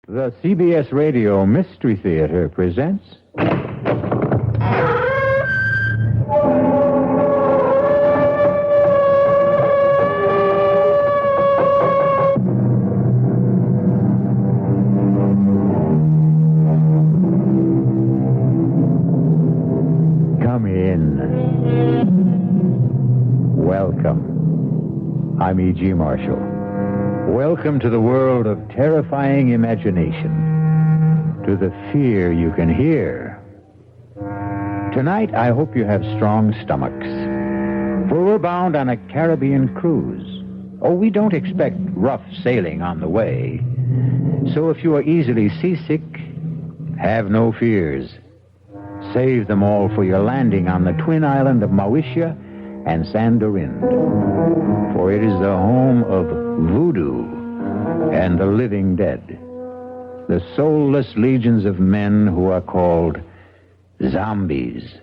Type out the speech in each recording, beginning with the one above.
The CBS Radio Mystery Theater presents... Come in. Welcome. I'm E.G. Marshall. Welcome to the world of terrifying imagination, to the fear you can hear. Tonight, I hope you have strong stomachs, for we're bound on a Caribbean cruise. Oh, we don't expect rough sailing on the way. So if you are easily seasick, have no fears. Save them all for your landing on the twin island of Mauritius and Sandorin, for it is the home of voodoo and the living dead, the soulless legions of men who are called zombies.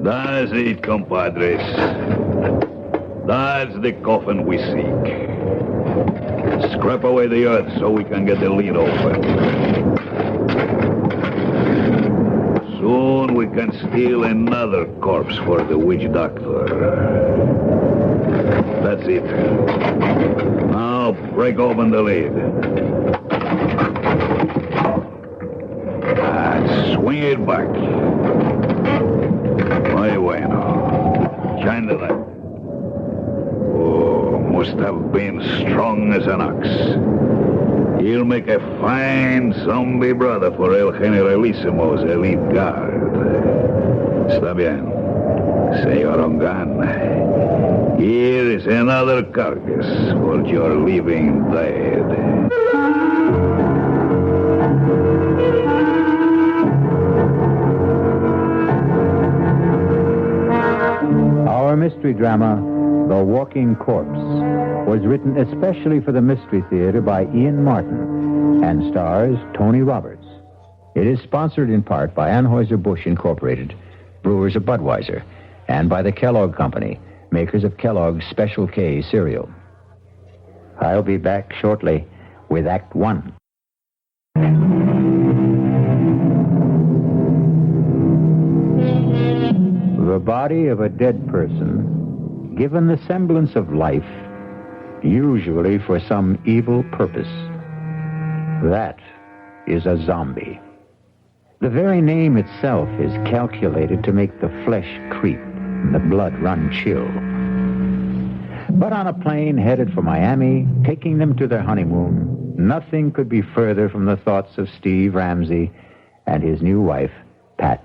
That's it, compadres. That's the coffin we seek. Scrap away the earth so we can get the lid open. Soon we can steal another corpse for the witch doctor. That's it. Now break open the lid. Swing it back. Muy bueno. Shine the light. Oh, must have been strong as an ox. He'll make a fine zombie brother for El Generalissimo's elite guard. Está bien, Señor Ongan. Here is another carcass for your living dead. Our mystery drama, The Walking Corpse, was written especially for the Mystery Theater by Ian Martin and stars Tony Roberts. It is sponsored in part by Anheuser-Busch Incorporated, brewers of Budweiser, and by the Kellogg Company, makers of Kellogg's Special K cereal. I'll be back shortly with Act One. The body of a dead person, given the semblance of life, usually for some evil purpose. That is a zombie. The very name itself is calculated to make the flesh creep and the blood run chill. But on a plane headed for Miami, taking them to their honeymoon, nothing could be further from the thoughts of Steve Ramsey and his new wife, Pat.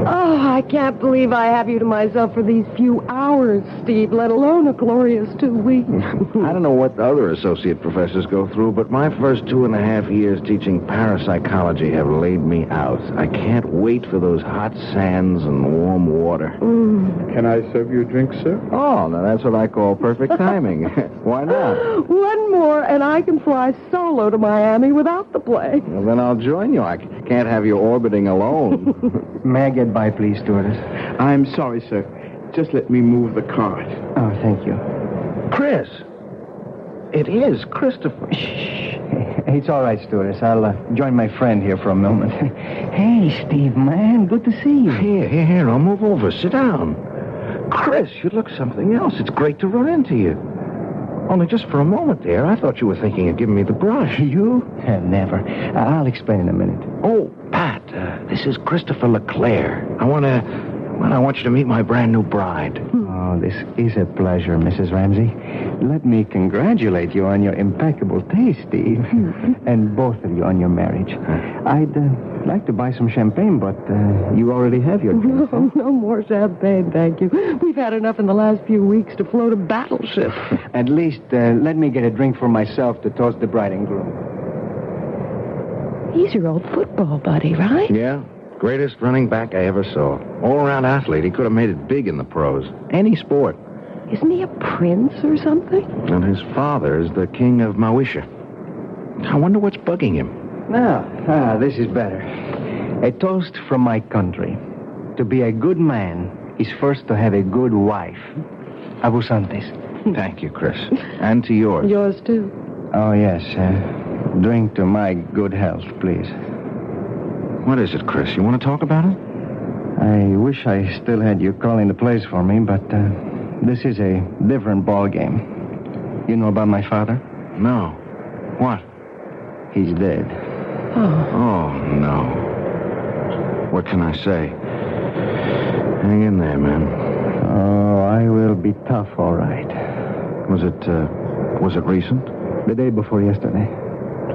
Oh, I can't believe I have you to myself for these few hours, Steve, let alone a glorious 2 weeks. I don't know what the other associate professors go through, but my first 2.5 years teaching parapsychology have laid me out. I can't wait for those hot sands and warm water. Can I serve you a drink, sir? Oh, now that's what I call perfect timing. Why not? One more, and I can fly solo to Miami without the plane. Well, then I'll join you. I can't have you orbiting alone. May I get by, please, stewardess? I'm sorry, sir. Just let me move the cart. Oh, thank you. Chris! It is Christopher. Shh. It's all right, stewardess. I'll join my friend here for a moment. Hey, Steve, man. Good to see you. Here. I'll move over. Sit down. Chris, you look something else. It's great to run into you. Only just for a moment there, I thought you were thinking of giving me the brush. You? Never. I'll explain in a minute. Oh, Pat, this is Christopher LeClaire. I want you to meet my brand new bride. Oh, this is a pleasure, Mrs. Ramsey. Let me congratulate you on your impeccable taste, Steve. And both of you on your marriage. I'd like to buy some champagne, but you already have your drink. No more champagne, thank you. We've had enough in the last few weeks to float a battleship. At least, let me get a drink for myself to toast the bride and groom. He's your old football buddy, right? Yeah, greatest running back I ever saw. All-around athlete. He could have made it big in the pros. Any sport. Isn't he a prince or something? And his father is the king of Mauritius. I wonder what's bugging him. Now, this is better. A toast from my country. To be a good man is first to have a good wife. Abusantes. Thank you, Chris. And to yours. Yours, too. Oh, yes. Drink to my good health, please. What is it, Chris? You want to talk about it? I wish I still had you calling the plays for me, but this is a different ball game. You know about my father? No. What? He's dead. Oh, no. What can I say? Hang in there, man. Oh, I will be tough, all right. Was it recent? The day before yesterday.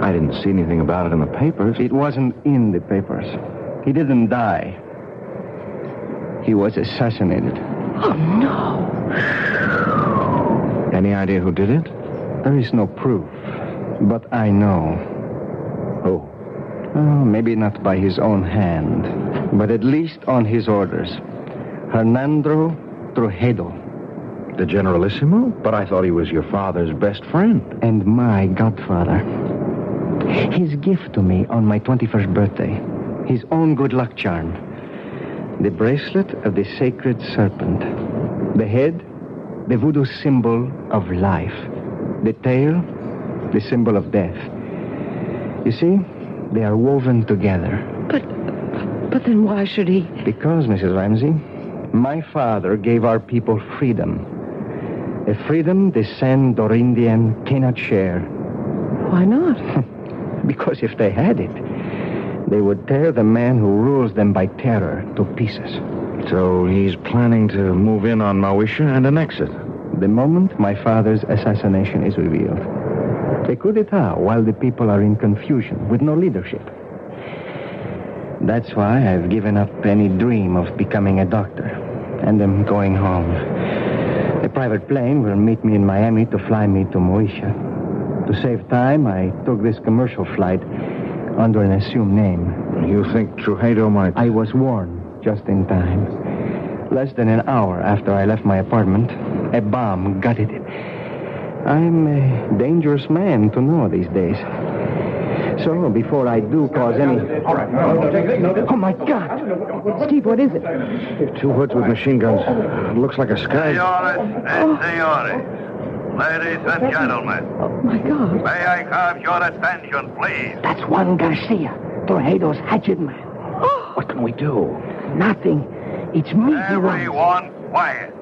I didn't see anything about it in the papers. It wasn't in the papers. He didn't die. He was assassinated. Oh, no. Any idea who did it? There is no proof, but I know. Who? Oh, maybe not by his own hand, but at least on his orders. Hernando Trujillo. The Generalissimo? But I thought he was your father's best friend. And my godfather. His gift to me on my 21st birthday. His own good luck charm. The bracelet of the sacred serpent. The head, the voodoo symbol of life. The tail, the symbol of death. You see, they are woven together. But then why should he? Because, Mrs. Ramsey, my father gave our people freedom. A freedom the San Dorindian cannot share. Why not? Because if they had it, they would tear the man who rules them by terror to pieces. So he's planning to move in on Mawisha and annex it. The moment my father's assassination is revealed. A coup d'etat while the people are in confusion with no leadership. That's why I've given up any dream of becoming a doctor. And am going home. A private plane will meet me in Miami to fly me to Moesha. To save time, I took this commercial flight under an assumed name. You think Trujillo might... I was warned just in time. Less than an hour after I left my apartment, a bomb gutted it. I'm a dangerous man to know these days. So, before I do cause any... Oh, my God. Steve, what is it? Two hoods with machine guns. Looks like a sky... Senores and senores, ladies and gentlemen, Oh, my God. may I have your attention, please? That's Juan Garcia, Trujillo's hatchet man. What can we do? Nothing. It's me he wants. Everyone quiet.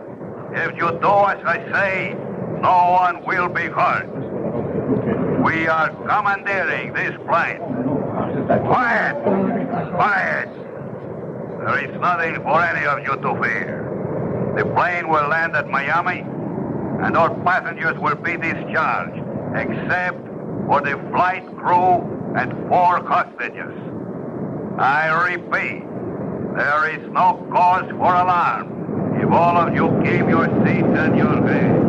If you do as I say, no one will be hurt. We are commandeering this plane. Quiet! Quiet! There is nothing for any of you to fear. The plane will land at Miami, and our passengers will be discharged, except for the flight crew and 4 hostages. I repeat, there is no cause for alarm if all of you keep your seats and your heads.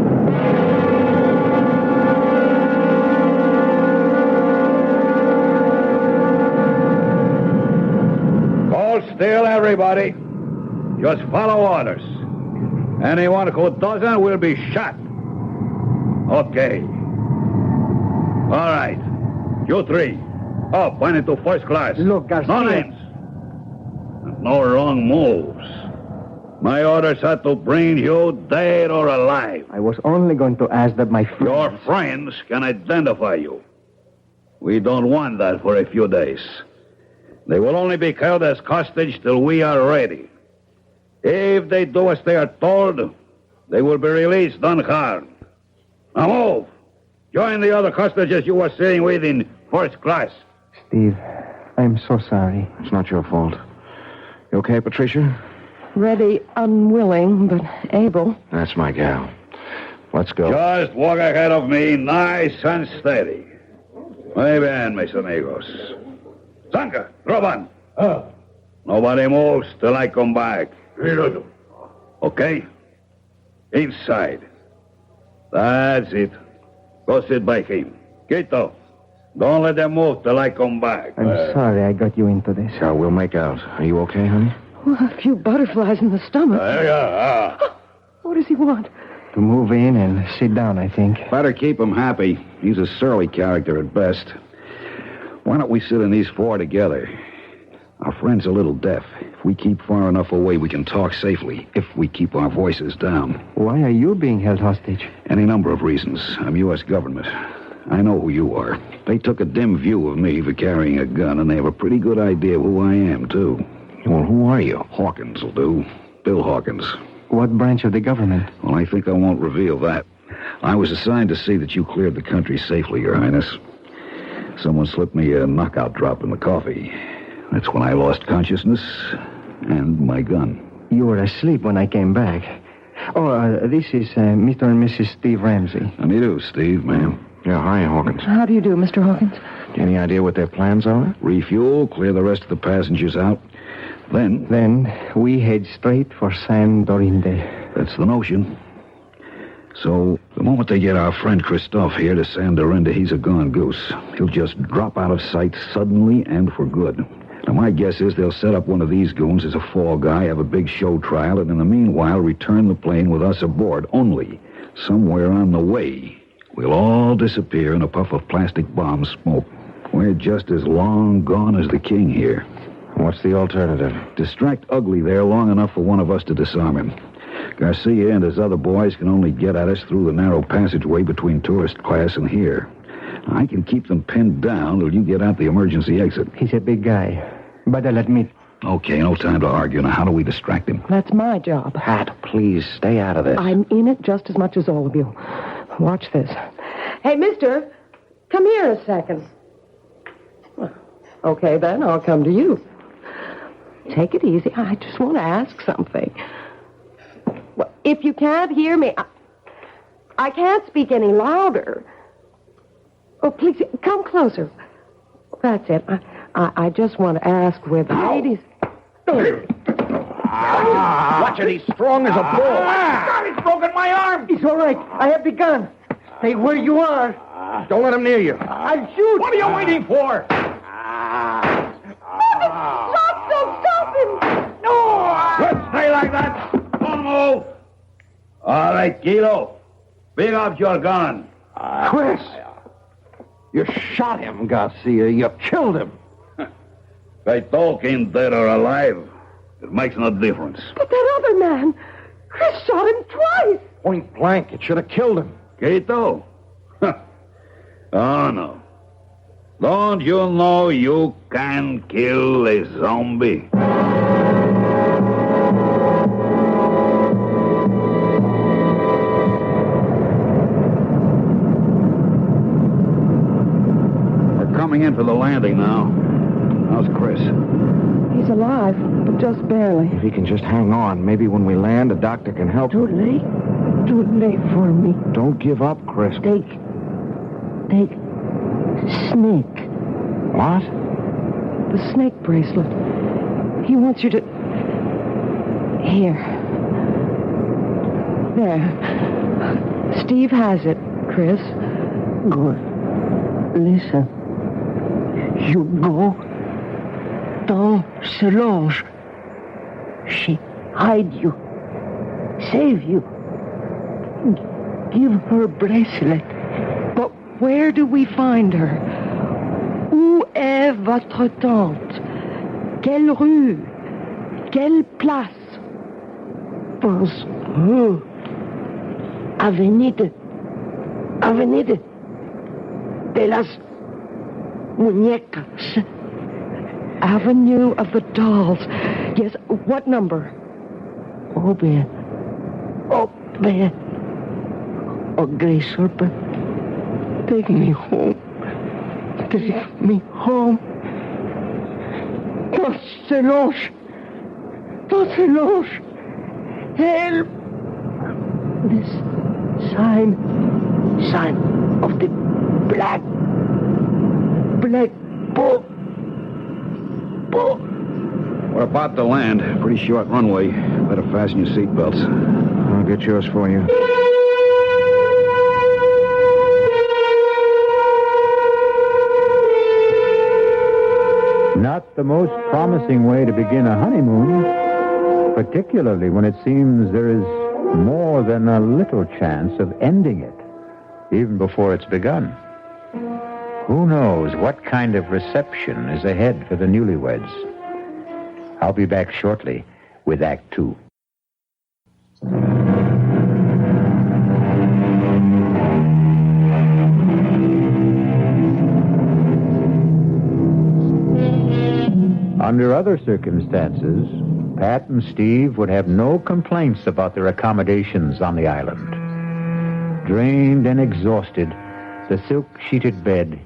Hold still, everybody. Just follow orders. Anyone who doesn't will be shot. Okay. All right. You 3. Up, went into first class. Look, Garcia. No names. No wrong moves. My orders are to bring you dead or alive. I was only going to ask that my Your friends can identify you. We don't want that for a few days. They will only be held as hostage till we are ready. If they do as they are told, they will be released unharmed. Now move. Join the other hostages you were sitting with in first class. Steve, I'm so sorry. It's not your fault. You okay, Patricia? Ready, unwilling, but able. That's my gal. Let's go. Just walk ahead of me, nice and steady. Muy bien, mis amigos. Zanka, Roban. Nobody moves till I come back. Okay? Inside. That's it. Go sit by him. Quito, don't let them move till I come back. I'm sorry I got you into this. Yeah, we'll make out. Are you okay, honey? Well, a few butterflies in the stomach. Yeah. What does he want? To move in and sit down, I think. Better keep him happy. He's a surly character at best. Why don't we sit in these 4 together? Our friend's a little deaf. If If we keep far enough away, we can talk safely, if we keep our voices down. Why are you being held hostage? Any number of reasons. I'm U.S. government. I know who you are. They took a dim view of me for carrying a gun, and they have a pretty good idea of who I am, too. Well, who are you? Hawkins will do. Bill Hawkins. What branch of the government? Well, I think I won't reveal that. I was assigned to see that you cleared the country safely, Your Highness. Someone slipped me a knockout drop in the coffee. That's when I lost consciousness and my gun. You were asleep when I came back. This is Mr. and Mrs. Steve Ramsey. How do you do, Steve, ma'am? Yeah, hi, Hawkins. How do you do, Mr. Hawkins? Any idea what their plans are? Refuel, clear the rest of the passengers out. Then we head straight for San Dorinde. That's the notion. So, the moment they get our friend Christophe here to San Dorinde, he's a gone goose. He'll just drop out of sight suddenly and for good. Now, my guess is they'll set up one of these goons as a fall guy, have a big show trial, and in the meanwhile return the plane with us aboard. Only, somewhere on the way, we'll all disappear in a puff of plastic bomb smoke. We're just as long gone as the king here. What's the alternative? Distract Ugly there long enough for one of us to disarm him. Garcia and his other boys can only get at us through the narrow passageway between tourist class and here. I can keep them pinned down till you get out the emergency exit. He's a big guy, but I'll admit... Okay, no time to argue. Now, how do we distract him? That's my job. Pat, please, stay out of this. I'm in it just as much as all of you. Watch this. Hey, mister, come here a second. Well, okay, then, I'll come to you. Take it easy. I just want to ask something. Well, if you can't hear me, I can't speak any louder. Oh, please, come closer. That's it. I just want to ask where the ladies... Watch it, he's strong as a bull. God, he's broken my arm. It's all right. I have the gun. Stay where you are. Don't let him near you. I'll shoot. What are you waiting for? Stop him! No! Good, stay like that. Don't move. All right, Kilo. Bring up your gun. Chris! You shot him, Garcia. You killed him. They talking dead or alive. It makes no difference. But that other man, Chris shot him twice. Point blank. It should have killed him. Quito? Oh, no. Don't you know you can kill a zombie? We're coming in for the landing now. How's Chris? He's alive, but just barely. If he can just hang on, maybe when we land, a doctor can help. Too late. Too late for me. Don't give up, Chris. Take snake. What? The snake bracelet. He wants you to... Here. There. Steve has it, Chris. Good. Listen. You go down Solange. She hide you. Save you. Give her a bracelet. But where do we find her? Où est votre tante? Quelle rue? Quelle place? Pense. Avenida de las Muñecas. Avenue of the Dolls. Yes, what number? Up there. Oh, Gray Serpent. Take me home. Take me home. Don't Solange. Help. This sign of the black bull. We're about to land. Pretty short runway. Better fasten your seatbelts. I'll get yours for you. Not the most promising way to begin a honeymoon, particularly when it seems there is more than a little chance of ending it, even before it's begun. Who knows what kind of reception is ahead for the newlyweds? I'll be back shortly with Act Two. Under other circumstances, Pat and Steve would have no complaints about their accommodations on the island. Drained and exhausted, the silk-sheeted bed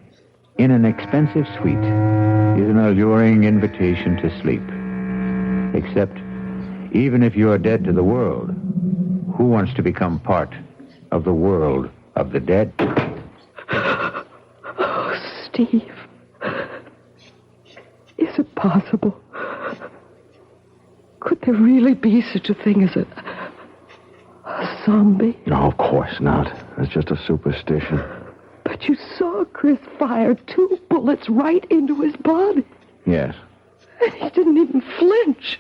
in an expensive suite is an alluring invitation to sleep. Except, even if you're dead to the world, who wants to become part of the world of the dead? Oh, Steve. Is it possible? Could there really be such a thing as a zombie? No, of course not. It's just a superstition. But you saw Chris fire 2 bullets right into his body. Yes. And he didn't even flinch.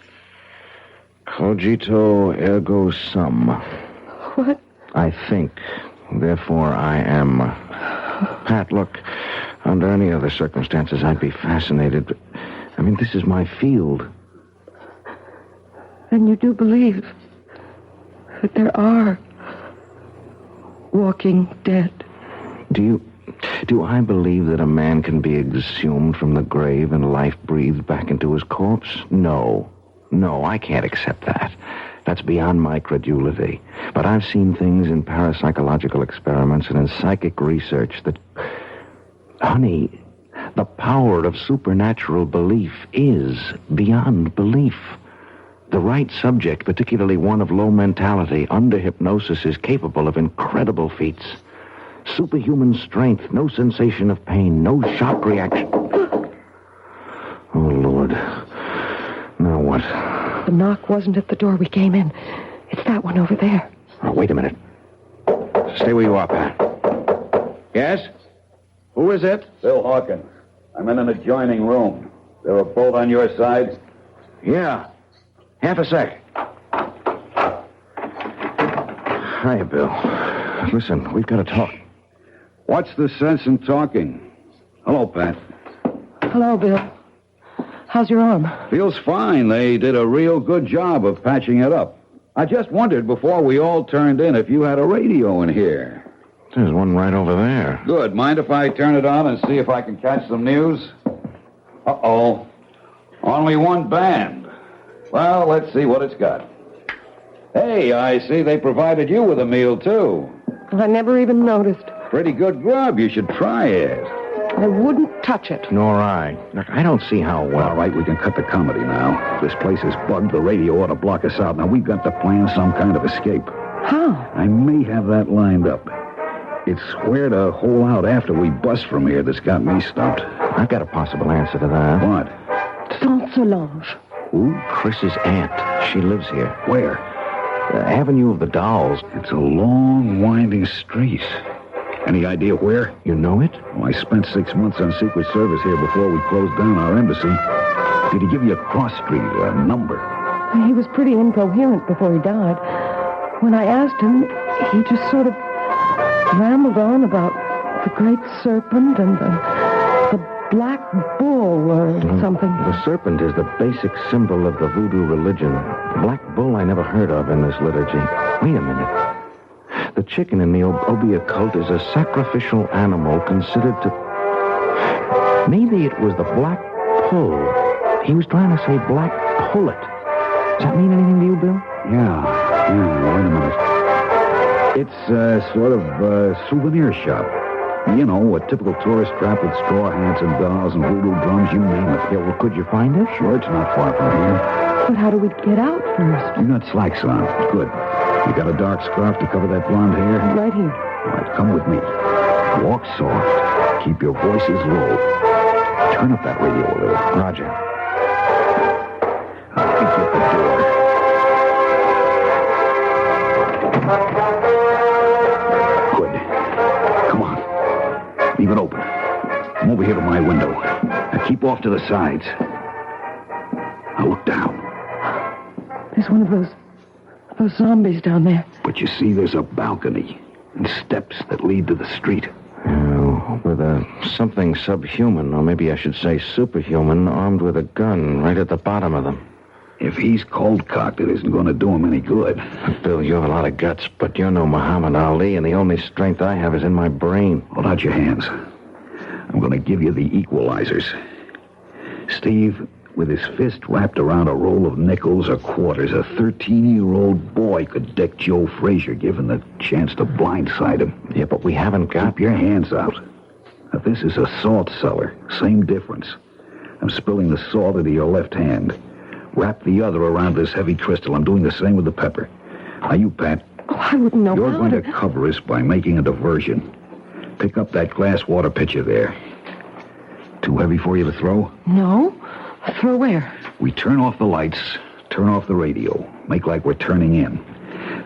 Cogito ergo sum. What? I think, therefore I am. Pat, look, under any other circumstances, I'd be fascinated. But, I mean, this is my field. And you do believe that there are walking dead? Do I believe that a man can be exhumed from the grave and life breathed back into his corpse? No, I can't accept that. That's beyond my credulity. But I've seen things in parapsychological experiments and in psychic research that, honey, the power of supernatural belief is beyond belief. The right subject, particularly one of low mentality, under hypnosis, is capable of incredible feats. Superhuman strength, no sensation of pain, no shock reaction. Oh, Lord. Now what? The knock wasn't at the door we came in. It's that one over there. Oh, wait a minute. Stay where you are, Pat. Yes? Who is it? Bill Hawkins. I'm in an adjoining room. There a bolt on your side? Yeah. Half a sec. Hiya, Bill. Listen, we've got to talk. What's the sense in talking? Hello, Pat. Hello, Bill. How's your arm? Feels fine. They did a real good job of patching it up. I just wondered before we all turned in if you had a radio in here. There's one right over there. Good. Mind if I turn it on and see if I can catch some news? Uh-oh. Only one band. Well, let's see what it's got. Hey, I see they provided you with a meal, too. I never even noticed. Pretty good grub. You should try it. I wouldn't touch it. Nor I. Look, I don't see how well. All right, we can cut the comedy now. This place is bugged. The radio ought to block us out. Now, we've got to plan some kind of escape. How? I may have that lined up. It's where to hole out after we bust from here that's got me stumped. I've got a possible answer to that. What? Saint Solange. Who? Chris's aunt. She lives here. Where? Avenue of the Dolls. It's a long, winding street. Any idea where? You know it? Well, I spent 6 months on Secret Service here before we closed down our embassy. Did he give you a cross street, a number? He was pretty incoherent before he died. When I asked him, he just sort of rambled on about the great serpent and the black bull or something. The serpent is the basic symbol of the voodoo religion. The black bull I never heard of in this liturgy. Wait a minute. The chicken in the Obia cult is a sacrificial animal considered to... Maybe it was the black pull. He was trying to say black pullet. Does that mean anything to you, Bill? Yeah, wait a minute. It's sort of a souvenir shop. You know, a typical tourist trap with straw hats and dolls and voodoo drums, you name it. Yeah, well, could you find it? Sure, it's not far from here. But how do we get out first? You got slacks on. Good. You got a dark scarf to cover that blonde hair? Right here. All right, come with me. Walk soft. Keep your voices low. Turn up that radio a little. Roger. I'll meet you at the door. Good. Come on. Leave it open. Come over here to my window. Now keep off to the sides. Now look down. There's one of those zombies down there. But you see, there's a balcony and steps that lead to the street. With something subhuman, or maybe I should say superhuman, armed with a gun right at the bottom of them. If he's cold-cocked, it isn't going to do him any good. Bill, you have a lot of guts, but you're no Muhammad Ali, and the only strength I have is in my brain. Hold out your hands. I'm going to give you the equalizers. Steve, with his fist wrapped around a roll of nickels or quarters, a 13-year-old boy could deck Joe Frazier, given the chance to blindside him. Yeah, but we haven't got... Keep your hands out. Now, this is a salt cellar. Same difference. I'm spilling the salt into your left hand. Wrap the other around this heavy crystal. I'm doing the same with the pepper. Now, you, Pat. Oh, I wouldn't know You're how going to cover us by making a diversion. Pick up that glass water pitcher there. Too heavy for you to throw? No. Throw where? We turn off the lights, turn off the radio, make like we're turning in.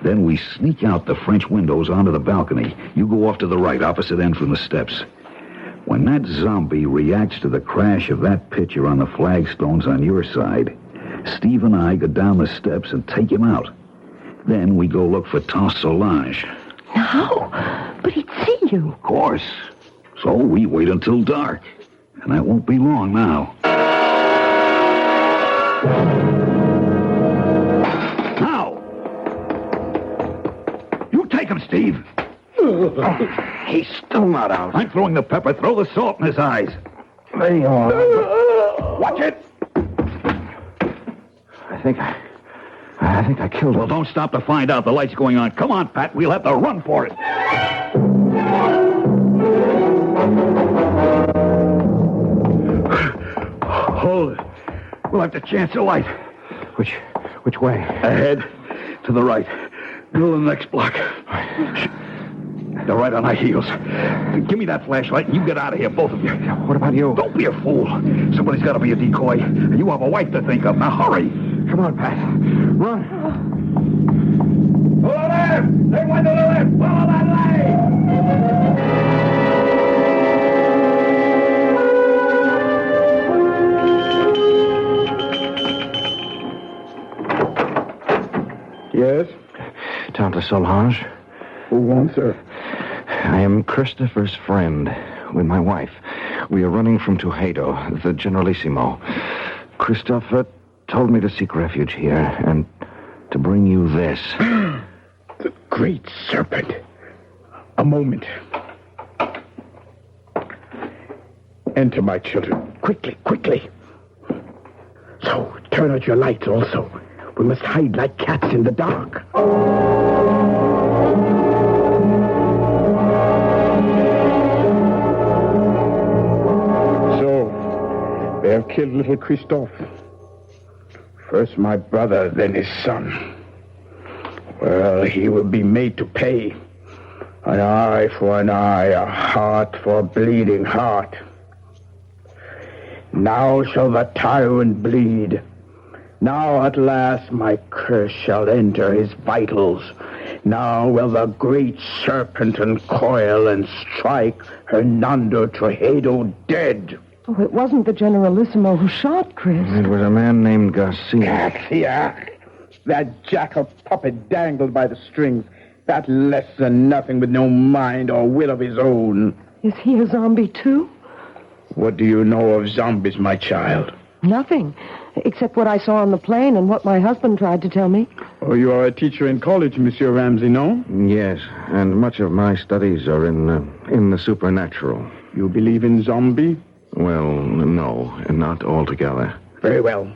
Then we sneak out the French windows onto the balcony. You go off to the right, opposite end from the steps. When that zombie reacts to the crash of that pitcher on the flagstones on your side, Steve and I go down the steps and take him out. Then we go look for Tante Solange. No, but he'd see you. Of course. So we wait until dark. And that won't be long now. Now! You take him, Steve. He's still not out. I'm throwing the pepper. Throw the salt in his eyes. There you are. Watch it. I think I killed him. Well, don't stop to find out. The light's going on. Come on, Pat. We'll have to run for it. Hold it. We'll have to chance a light. Which way? Ahead. To the right. Middle of the next block. They're right on our heels. Give me that flashlight and you get out of here, both of you. What about you? Don't be a fool. Somebody's got to be a decoy. And you have a wife to think of. Now hurry. Come on, Pat. Run. To the left! They went to the left! Follow that light! Yes? Tante Solange. Who wants her? I am Christopher's friend with my wife. We are running from Tuxedo, the Generalissimo. Christopher told me to seek refuge here and to bring you this. The great serpent. A moment. Enter, my children. Quickly, quickly. So, turn out your lights also. We must hide like cats in the dark. So, they have killed little Christophe. First my brother, then his son. Well, he will be made to pay. An eye for an eye, a heart for a bleeding heart. Now shall the tyrant bleed. Now at last my curse shall enter his vitals. Now will the great serpent uncoil and strike Hernando Trujillo dead. Oh, it wasn't the Generalissimo who shot Chris. It was a man named Garcia. Garcia! That jackal puppet dangled by the strings. That less than nothing with no mind or will of his own. Is he a zombie, too? What do you know of zombies, my child? Nothing, except what I saw on the plane and what my husband tried to tell me. Oh, you are a teacher in college, Monsieur Ramsey, no? Yes, and much of my studies are in the supernatural. You believe in zombie? Well, no, not altogether. Very well.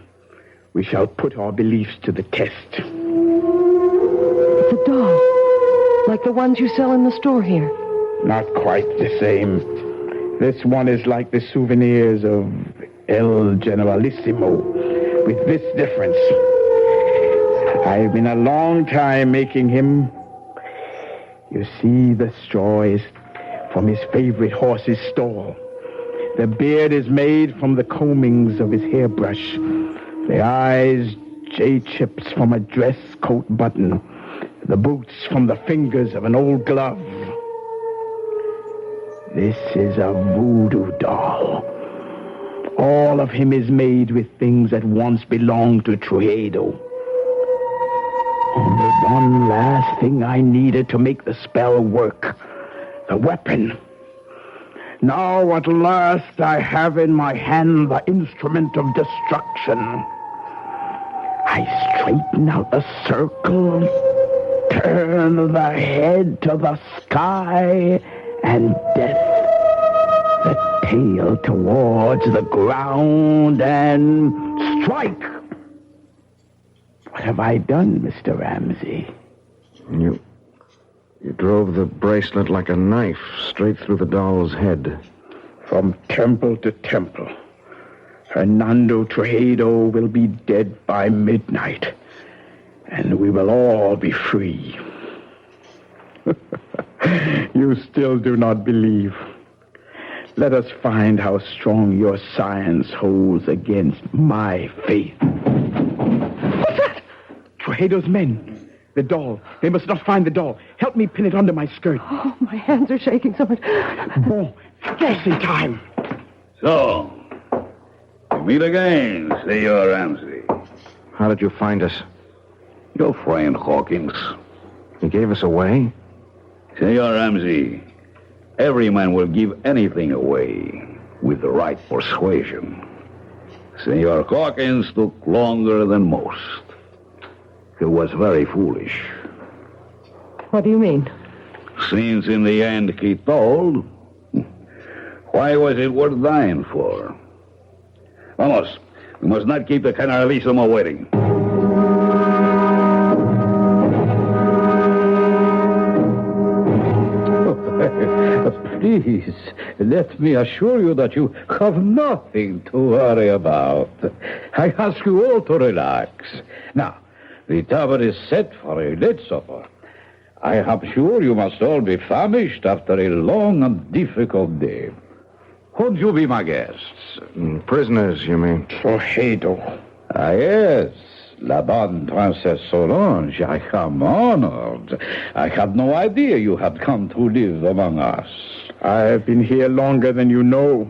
We shall put our beliefs to the test. It's a doll, like the ones you sell in the store here. Not quite the same. This one is like the souvenirs of El Generalissimo, with this difference. I've been a long time making him. You see, the straw is from his favorite horse's stall. The beard is made from the combings of his hairbrush. The eyes, J-chips from a dress coat button. The boots from the fingers of an old glove. This is a voodoo doll. All of him is made with things that once belonged to Trujillo. Only one last thing I needed to make the spell work. The weapon. Now at last I have in my hand the instrument of destruction. I I straighten out the circle, turn the head to the sky, and death, the tail towards the ground, and strike. What have I done, Mr. Ramsey? You drove the bracelet like a knife straight through the doll's head. From temple to temple, Hernando Trujillo will be dead by midnight, and we will all be free. You still do not believe. Let us find how strong your science holds against my faith. What's that? Trujillo's men. The doll. They must not find the doll. Help me pin it under my skirt. Oh, my hands are shaking so much. Bon, just in time. So, we meet again, Senor Ramsey. How did you find us? Your friend Hawkins. He gave us away? Senor Ramsey, every man will give anything away with the right persuasion. Senor Hawkins took longer than most. He was very foolish. What do you mean? Since in the end he told, why was it worth dying for? Vamos, we must not keep the Generalissimo waiting. Please, let me assure you that you have nothing to worry about. I ask you all to relax. Now, the table is set for a late supper. I am sure you must all be famished after a long and difficult day. Won't you be my guests? Prisoners, you mean? Trujillo. Ah, yes. La bonne Princess Solange, I am honored. I had no idea you had come to live among us. I've been here longer than you know.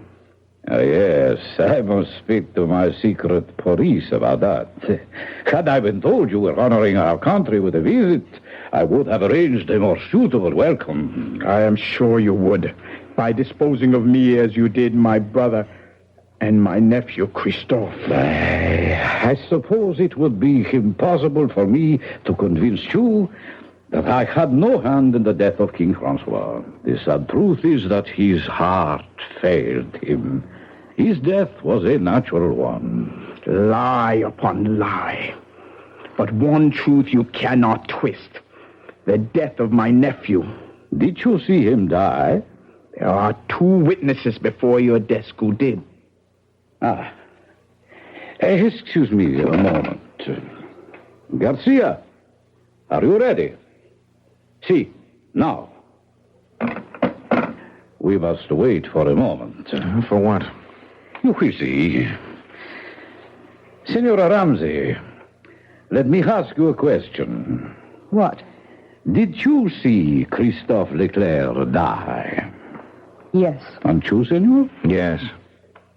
Ah, yes, I must speak to my secret police about that. Had I been told you were honoring our country with a visit, I would have arranged a more suitable welcome. I am sure you would, by disposing of me as you did my brother and my nephew, Christophe. I suppose it would be impossible for me to convince you that I had no hand in the death of King Francois. The sad truth is that his heart failed him. His death was a natural one. Lie upon lie. But one truth you cannot twist. The death of my nephew. Did you see him die? There are 2 witnesses before your desk who did. Ah. Excuse me a moment. Garcia, are you ready? See, now. We must wait for a moment. For what? You will see. Senora Ramsey, let me ask you a question. What? Did you see Christophe Leclerc die? Yes. And you, senor? Yes.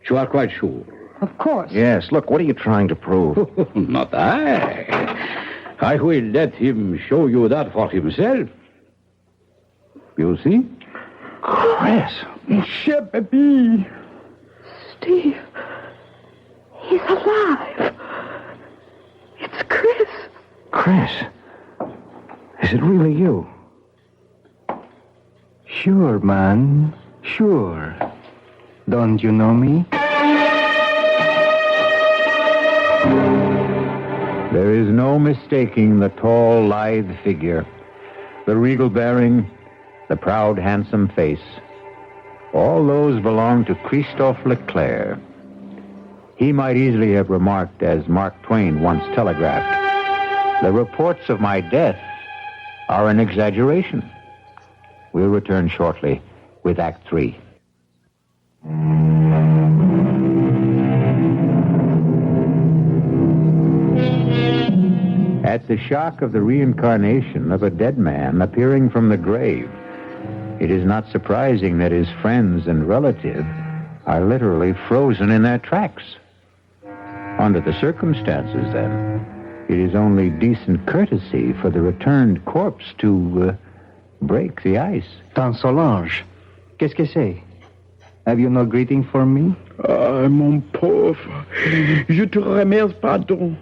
You are quite sure? Of course. Yes. Look, what are you trying to prove? Not I. I will let him show you that for himself. You see? Chris. Monsieur Baby. Steve. He's alive. It's Chris. Chris. Is it really you? Sure, man. Sure. Don't you know me? There is no mistaking the tall, lithe figure, the regal bearing, the proud, handsome face. All those belong to Christophe Leclerc. He might easily have remarked, as Mark Twain once telegraphed, "The reports of my death are an exaggeration." We'll return shortly with Act 3. At the shock of the reincarnation of a dead man appearing from the grave, it is not surprising that his friends and relatives are literally frozen in their tracks. Under the circumstances, then, it is only decent courtesy for the returned corpse to break the ice. Tante Solange, qu'est-ce que c'est? Have you no greeting for me? Ah, mon pauvre, je te remercie pardon.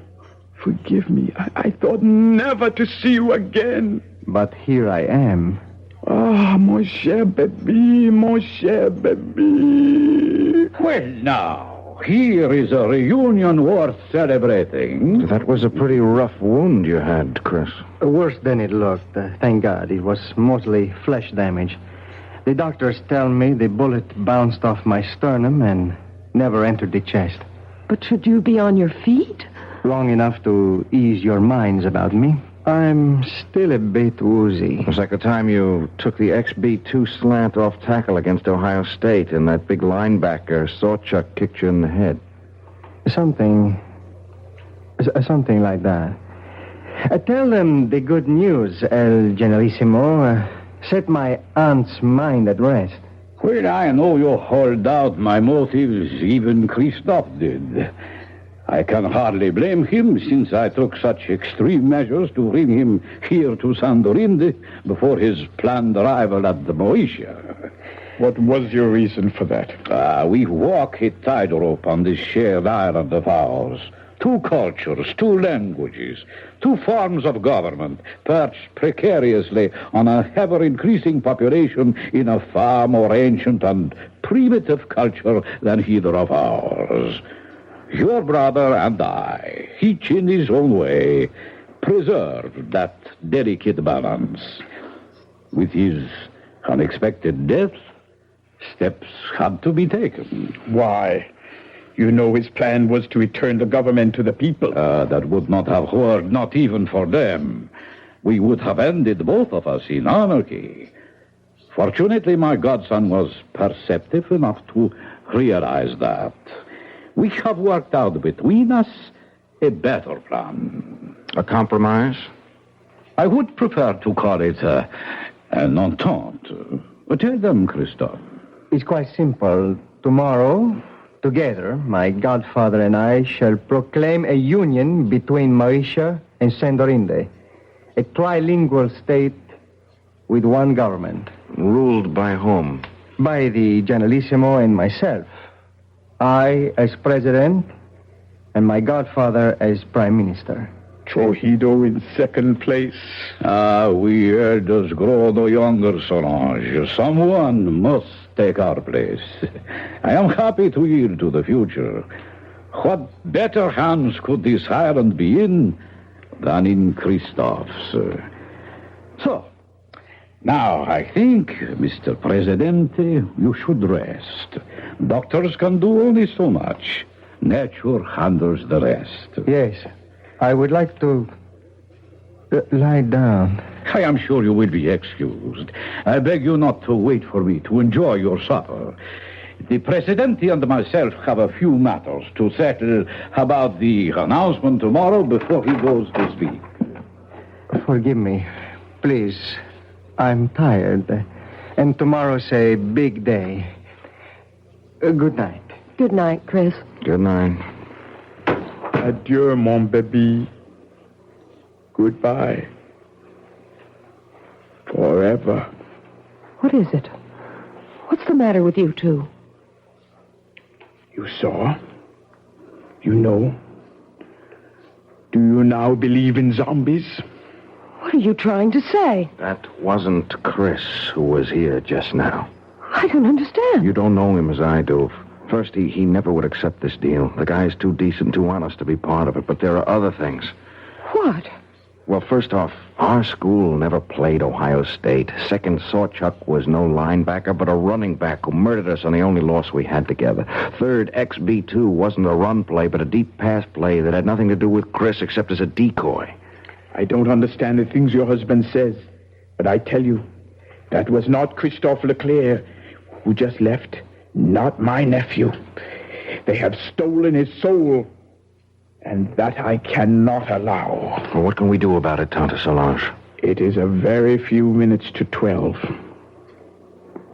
Forgive me. I thought never to see you again. But here I am. Ah, mon cher baby, mon cher baby. Well, now, here is a reunion worth celebrating. That was a pretty rough wound you had, Chris. Worse than it looked. Thank God. It was mostly flesh damage. The doctors tell me the bullet bounced off my sternum and never entered the chest. But should you be on your feet? Long enough to ease your minds about me. I'm still a bit woozy. It was like the time you took the XB2 slant off tackle against Ohio State and that big linebacker, Sawchuck, kicked you in the head. Something like that. Tell them the good news, El Generalissimo. Set my aunt's mind at rest. Well, I know you hold out my motives, even Christoph did. I can hardly blame him, since I took such extreme measures to bring him here to Sandorinde before his planned arrival at the Moesia. What was your reason for that? We walk a tightrope on this shared island of ours. 2 cultures, 2 languages, 2 forms of government, perched precariously on a ever-increasing population in a far more ancient and primitive culture than either of ours. Your brother and I, each in his own way, preserved that delicate balance. With his unexpected death, steps had to be taken. Why? You know his plan was to return the government to the people. That would not have worked, not even for them. We would have ended, both of us, in anarchy. Fortunately, my godson was perceptive enough to realize that. We have worked out between us a better plan. A compromise? I would prefer to call it an entente. Tell them, Christoph. It's quite simple. Tomorrow, together, my godfather and I shall proclaim a union between Mauritius and Sandorinde. A trilingual state with one government. Ruled by whom? By the Generalissimo and myself. I as president, and my godfather as prime minister. Trujillo in second place. We elders grow no younger, Solange. Someone must take our place. I am happy to yield to the future. What better hands could this island be in than in Christoph's? So, now I think, Mr. Presidente, you should rest. Doctors can do only so much. Nature handles the rest. Yes, I would like to lie down. I am sure you will be excused. I beg you not to wait for me to enjoy your supper. The Presidente and myself have a few matters to settle about the announcement tomorrow before he goes to speak. Forgive me, please. I'm tired. And tomorrow's a big day. Good night. Good night, Chris. Good night. Adieu, mon baby. Goodbye. Forever. What is it? What's the matter with you two? You saw? You know? Do you now believe in zombies? What are you trying to say? That wasn't Chris who was here just now. I don't understand. You don't know him as I do. First, he never would accept this deal. The guy's too decent, too honest to be part of it. But there are other things. What? Well, first off, our school never played Ohio State. Second, Sawchuck was no linebacker, but a running back who murdered us on the only loss we had together. Third, XB2 wasn't a run play, but a deep pass play that had nothing to do with Chris except as a decoy. I don't understand the things your husband says, but I tell you, that was not Christophe Leclerc who just left. Not my nephew. They have stolen his soul, and that I cannot allow. Well, what can we do about it, Tante Solange? It is a very few minutes to 12.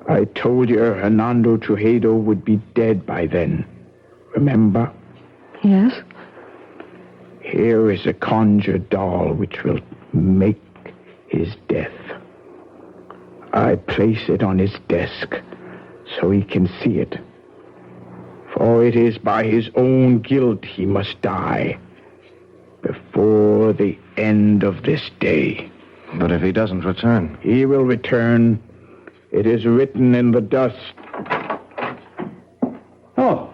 I told you Hernando Trujillo would be dead by then. Remember? Yes? Here is a conjured doll which will make his death. I place it on his desk so he can see it. For it is by his own guilt he must die before the end of this day. But if he doesn't return? He will return. It is written in the dust. Oh,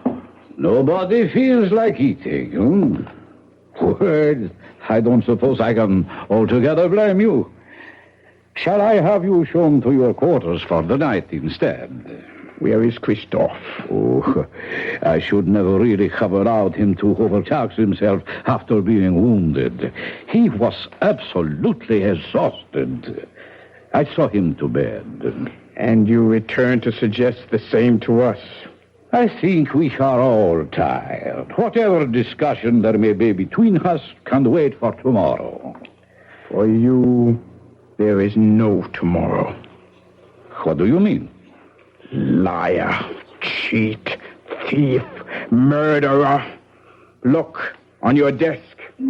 nobody feels like eating. Well, I don't suppose I can altogether blame you. Shall I have you shown to your quarters for the night instead? Where is Christophe? Oh, I should never really have allowed him to overtax himself after being wounded. He was absolutely exhausted. I saw him to bed. And you return to suggest the same to us. I think we are all tired. Whatever discussion there may be between us can wait for tomorrow. For you, there is no tomorrow. What do you mean? Liar, cheat, thief, murderer. Look on your desk. A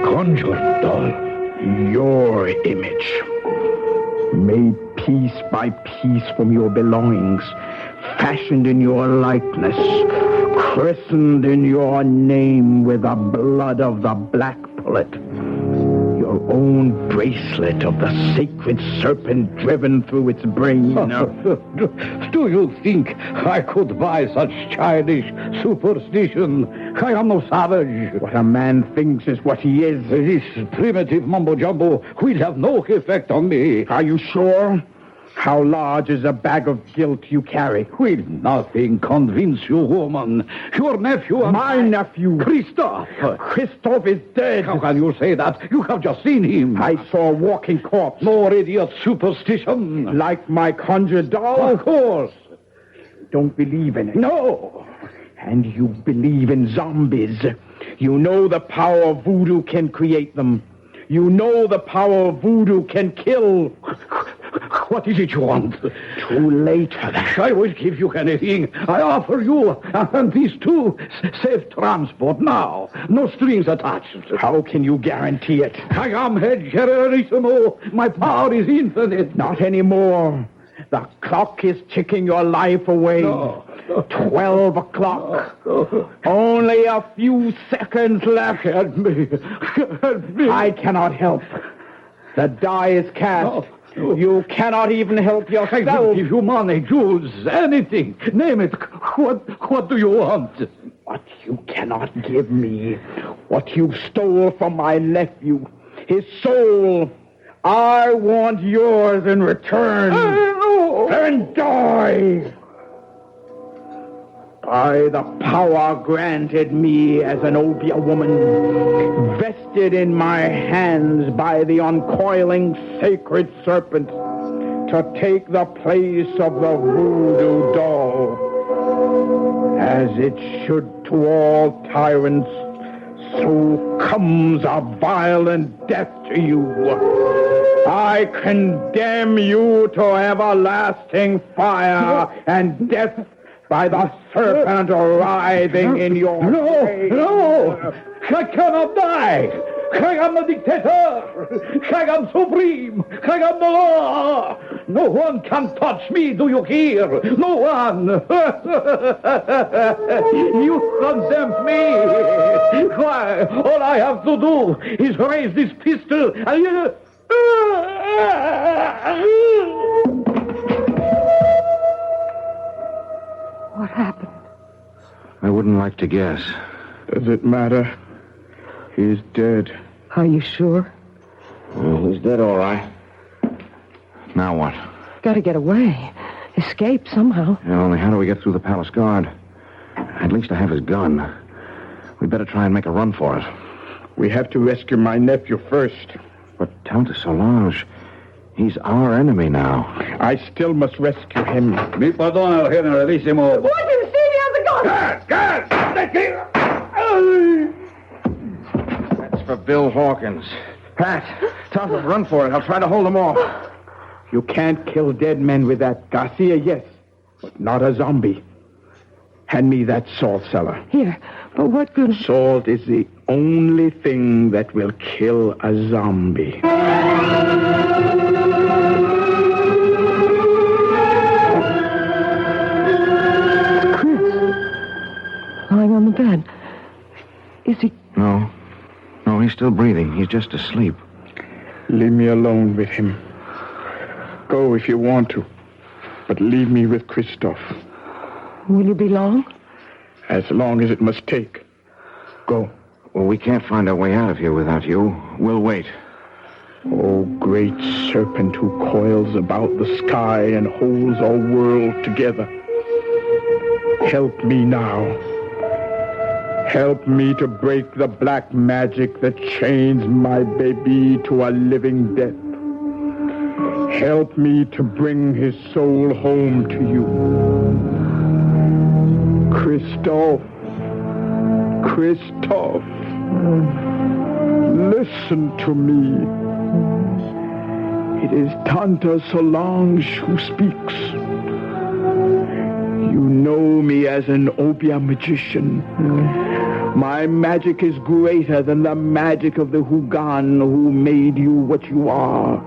conjured doll. Your image. Made piece by piece from your belongings. Fashioned in your likeness. Christened in your name with the blood of the black pullet. Your own bracelet of the sacred serpent driven through its brain. Do you think I could buy such childish superstition? I am no savage. What a man thinks is what he is. This primitive mumbo-jumbo will have no effect on me. Are you sure? How large is the bag of guilt you carry? Will nothing convince you, woman? Your nephew and My nephew. Christophe. Christophe is dead. How can you say that? You have just seen him. I saw a walking corpse. More idiot superstition. Like my conjured doll? Of course. Don't believe in it. No. And you believe in zombies. You know the power of voodoo can create them. You know the power of voodoo can kill. What is it you want? Too late for that. I will give you anything. I offer you and these two safe transport now. No strings attached. How can you guarantee it? I am head generalissimo. My power is infinite. Not anymore. The clock is ticking your life away. No. 12 o'clock. Only a few seconds left. Help me. Help me. I cannot help. The die is cast. No. You cannot even help I will yourself. give you money, jewels, anything. Name it. What do you want? What you cannot give me. What you stole from my nephew. His soul. I want yours in return. No. Then die. By the power granted me as an Obia woman, vested in my hands by the uncoiling sacred serpent, to take the place of the voodoo doll. As it should to all tyrants, so comes a violent death to you. I condemn you to everlasting fire and death by the serpent writhing in your face. No! I cannot die! I am the dictator! I am supreme! I am the law! No one can touch me, do you hear? No one! You condemn me! Why, all I have to do is raise this pistol and you... What happened? I wouldn't like to guess. Does it matter? He's dead. Are you sure? Well, he's dead, all right. Now what? Gotta get away. Escape somehow. Yeah, only how do we get through the palace guard? At least I have his gun. We'd better try and make a run for it. We have to rescue my nephew first. But Countess Solange, he's our enemy now. I still must rescue him. Mi pardona, generalissimo. What? You see me on the gun! Guard! That's for Bill Hawkins. Pat, tell him to run for it. I'll try to hold him off. You can't kill dead men with that. Garcia, yes, but not a zombie. Hand me that salt cellar. Here, but what good... Salt is the only thing that will kill a zombie. Lying on the bed. still breathing. He's just asleep. Leave me alone with him. Go if you want to, but leave me with Christoph. Will you be long? As long as it must take. Go. Well, we can't find our way out of here without you. We'll wait. O great serpent who coils about the sky and holds our world together. Help me now. Help me to break the black magic that chains my baby to a living death. Help me to bring his soul home to you. Christoph. Christoph. Listen to me. It is Tante Solange who speaks. You know me as an Obia magician. My magic is greater than the magic of the Hugan who made you what you are.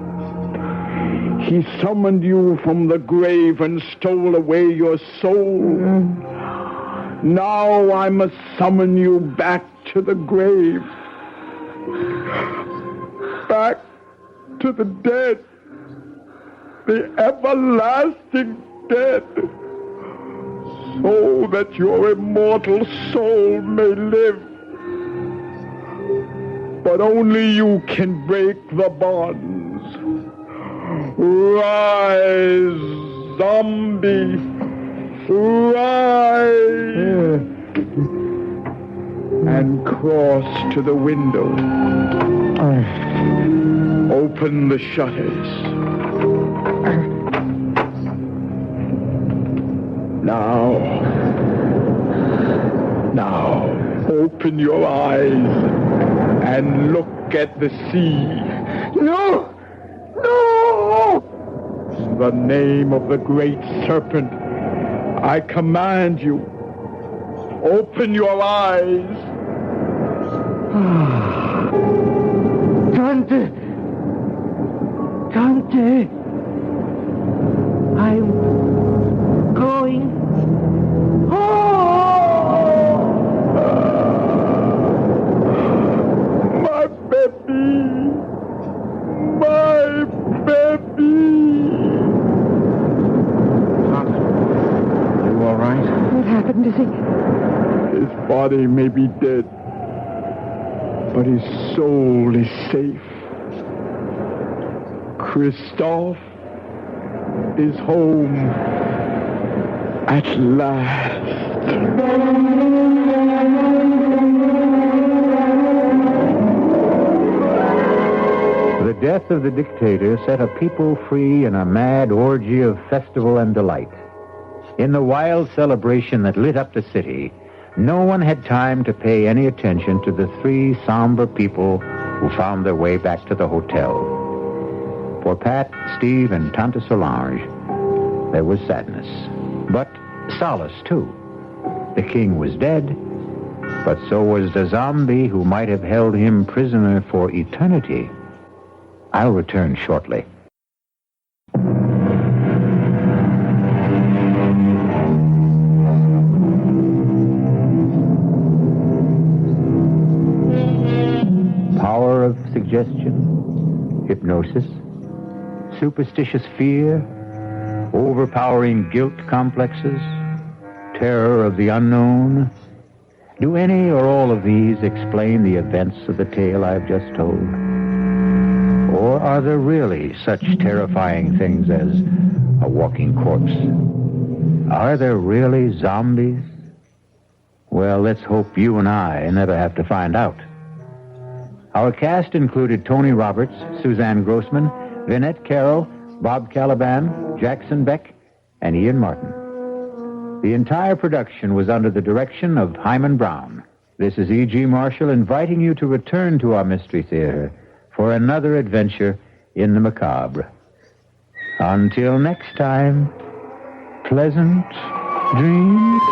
He summoned you from the grave and stole away your soul. Now I must summon you back to the grave. Back to the dead. The everlasting dead. So that your immortal soul may live. But only you can break the bonds. Rise, zombie. Rise. And cross to the window. Open the shutters. Now, open your eyes and look at the sea. No! In the name of the great serpent, I command you, open your eyes. Tante! I'm going My baby! My baby! Tante, you all right? What happened? Is he... His body may be dead, but his soul is safe. Christoph is home at last. The death of the dictator set a people free in a mad orgy of festival and delight. In the wild celebration that lit up the city, no one had time to pay any attention to the three somber people who found their way back to the hotel. For Pat, Steve, and Tante Solange, there was sadness, but solace, too. The king was dead, but so was the zombie who might have held him prisoner for eternity. I'll return shortly. Power of suggestion, hypnosis, superstitious fear, overpowering guilt complexes, terror of the unknown. Do any or all of these explain the events of the tale I've just told? Or are there really such terrifying things as a walking corpse? Are there really zombies? Well, let's hope you and I never have to find out. Our cast included Tony Roberts, Suzanne Grossman, Vinette Carroll, Bob Caliban, Jackson Beck, and Ian Martin. The entire production was under the direction of Hyman Brown. This is E.G. Marshall inviting you to return to our Mystery Theater for another adventure in the macabre. Until next time, pleasant dreams.